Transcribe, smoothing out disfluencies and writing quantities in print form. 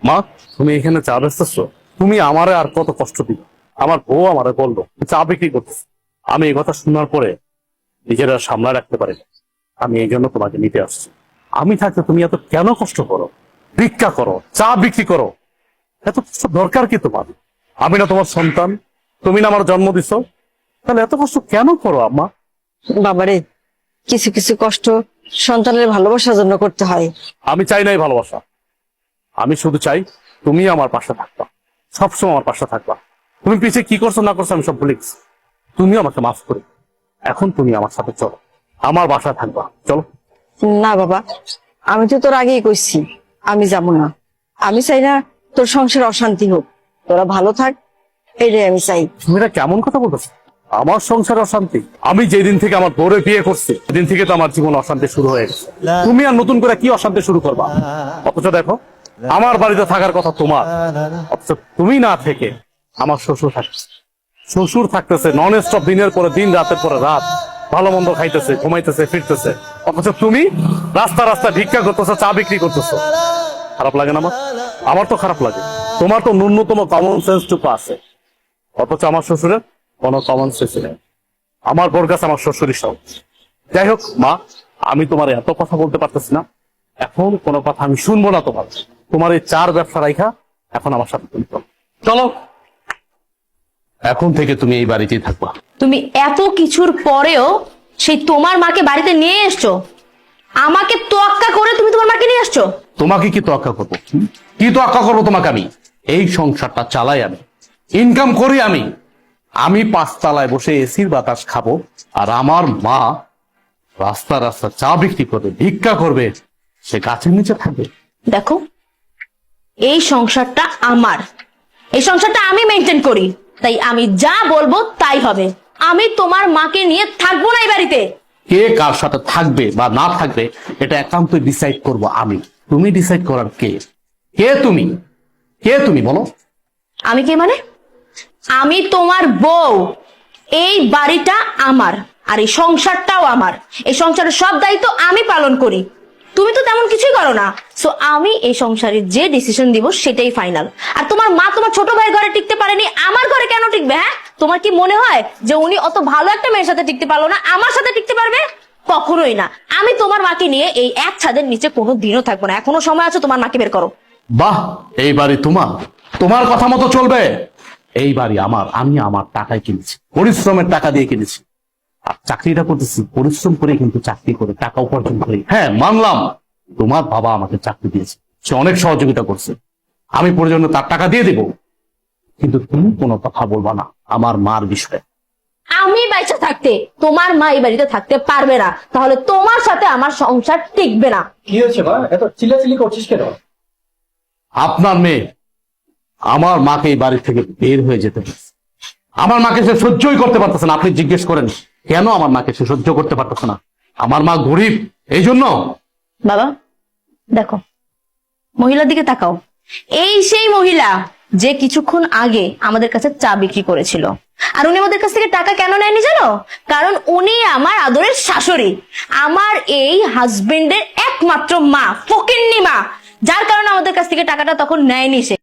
মা, তুমি এখানে চা বেচতেছো? তুমি আমারে আর কত কষ্ট দিবে? আমার বউ আমারে বললো চা বিক্রি করতেছে। আমি এই কথা শোনার পরে নিজেরা সামলায় রাখতে পারি না। আমি এই জন্য তোমাকে নিতে আসছি। আমি থাকতে তুমি এত কেন কষ্ট করো? ভিক্ষা করো, চা বিক্রি করো, এত কষ্ট দরকার কি তোমার? আমি না তোমার সন্তান? তুমি না আমার জন্ম দিছো? তাহলে এত কষ্ট কেন করো আম্মা? বাবারে, কিছু কিছু কষ্ট সন্তানের ভালোবাসার জন্য করতে হয়। আমি চাই নাই ভালোবাসা, আমি শুধু চাই তুমি আমার পাশে থাকবা, সবসময় আমার পাশে থাকবা। তুমি পিছিয়ে কি করছো না করছো আমি সব ভুলে গেছি। তুমি আমাকে মাফ করে এখন তুমি আমার সাথে চলো, আমার বাসায় থাকবা, চলো। না বাবা, আমি তো তোর আগেই কইছি আমি যাব না। আমি চাই না তোর সংসার অশান্তি হোক, তোরা ভালো থাক, এটাই আমি চাই। তুমি এটা কেমন কথা বলতেছো? আমার সংসার অশান্তি? আমি যেদিন থেকে আমার বউরে বিয়ে করছি সেদিন থেকে তো আমার জীবন অশান্তি শুরু হয়ে গেছে। তুমি আর নতুন করে কি অশান্তি শুরু করবা? অথচ দেখো, আমার বাড়িতে থাকার কথা তোমার, অথচ তুমি না থেকে আমার শ্বশুর থাকছে। শ্বশুর থাকতেছে নন স্টপ, দিনের পরে দিন, রাতের পরে রাত, ভালো মন্দ খাইতেছে, ঘুমাইতেছে, ফিরতেছে। অথচ তুমি রাস্তা রাস্তায় ভিক্ষা করতেছো, চা বিক্রি করতেছো। খারাপ লাগে না আমার? আমার তো খারাপ লাগে। তোমার তো ন্যূনতম কমন সেন্স টুকু আছে, অথচ আমার শ্বশুরের কোনো কমন সেন্স নেই। আমার বোর কাছে আমার শ্বশুরই সব। যাই হোক মা, আমি তোমার এত কথা বলতে পারতেছি না, এখন কোনো কথা আমি শুনবো না তোমার। তোমার এই চার ব্যবসা রাইখা এখন আমার সাথে তুমি চলো। চলো, এখন থেকে তুমি এই বাড়িতেই থাকবা। তুমি এত কিছুর পরেও সেই তোমার মাকে বাড়িতে নিয়ে এসছো, আমাকে তোয়াক্কা করে তুমি তোমার মাকে নিয়ে আসছো। তোমাকে কি তোয়াক্কা করবো? কি তোয়াক্কা করবো তোমাকে? আমি এই সংসারটা চালাই, আমি ইনকাম করি, আমি পাঁচতলায় বসে এসির বাতাস খাবো, আর আমার মা রাস্তা রাস্তা চা বিক্রি করবে, ভিক্ষা করবে, সে গাছের নিচে থাকবে। দেখো, এই সংসারটা আমার, এই সংসারটা আমি মেনটেন করি, তাই আমি যা বলবো তাই হবে। আমি তোমার মাকে নিয়ে থাকবো না এই বাড়িতে। কে কার সাথে থাকবে বা না থাকবে এটা একান্তই ডিসাইড করব আমি। তুমি ডিসাইড করার কে? কে তুমি? কে তুমি বলো? আমি কে মানে? আমি তোমার বউ। এই বাড়িটা আমার, আর এই সংসারটাও আমার। এই সংসারের সব দায়িত্ব আমি পালন করি, তুমি তো তেমন কিছুই করো না। সো আমি এই সংসারে যে ডিসিশন দিব সেটাই ফাইনাল। আর তোমার মা তোমার ছোট ভাইয়ের ঘরে টিকতে পারেনি, আমার ঘরে কেন টিকবে? হ্যাঁ, তোমার কি মনে হয় যে উনি অত ভালো একটা মেয়ের সাথে টিকতে পারলো না, আমার সাথে টিকতে পারবে? কখনোই না। আমি তোমার মাকে নিয়ে এই এক ছাদের নিচে কোনো দিনও থাকবো না। এখনো সময় আছে, তোমার মাকে বের করো। বাহ, এই বাড়ি তোমার, তোমার কথা মতো চলবে। এই বাড়ি আমার, আমি আমার টাকায় কিনেছি, পরিশ্রমের টাকা দিয়ে কিনেছি। আর চাকরিটা করতেছি পরিশ্রম করে, কিন্তু চাকরি করে টাকা উপার্জন করি। হ্যাঁ মানলাম, তোমার বাবা আমাকে চাকরি দিয়েছে, সে অনেক সহযোগিতা করছে, আমি প্রয়োজনে তার টাকা দিয়ে দেব। কিন্তু তুমি কোনো কথা বলবা না আমার মার বিষয়ে। আমি বাইচা থাকতে তোমার মা এই বাড়িতে থাকতে পারবে না, তাহলে তোমার সাথে আমার সংসার টিকবে না। কি হয়েছে মা, এত চিল্লাচিল্লি করছিস কেন? আপনার মেয়ে আমার মাকে এই বাড়ি থেকে বের হয়ে যেতে বলছে। আমার মাকে সে সহ্যই করতে পারতেছে না। আপনি জিজ্ঞেস করেন কেন আমার মাকে সে সহ্য করতে পারতেছে না? আমার মা গরিব, এই জন্য। বাবা দেখো, মহিলার দিকে তাকাও। এই সেই মহিলা যে কিছুক্ষণ আগে আমাদের কাছে চা বিক্রি করেছিল। আর উনি আমাদের কাছ থেকে টাকা কেন নেয়নি জানো? কারণ উনি আমার আদরের শাশুড়ি, আমার এই হাজবেন্ডের একমাত্র মা, ফকিন্নি মা, যার কারণে আমাদের কাছ থেকে টাকাটা তখন নেয়নি সে।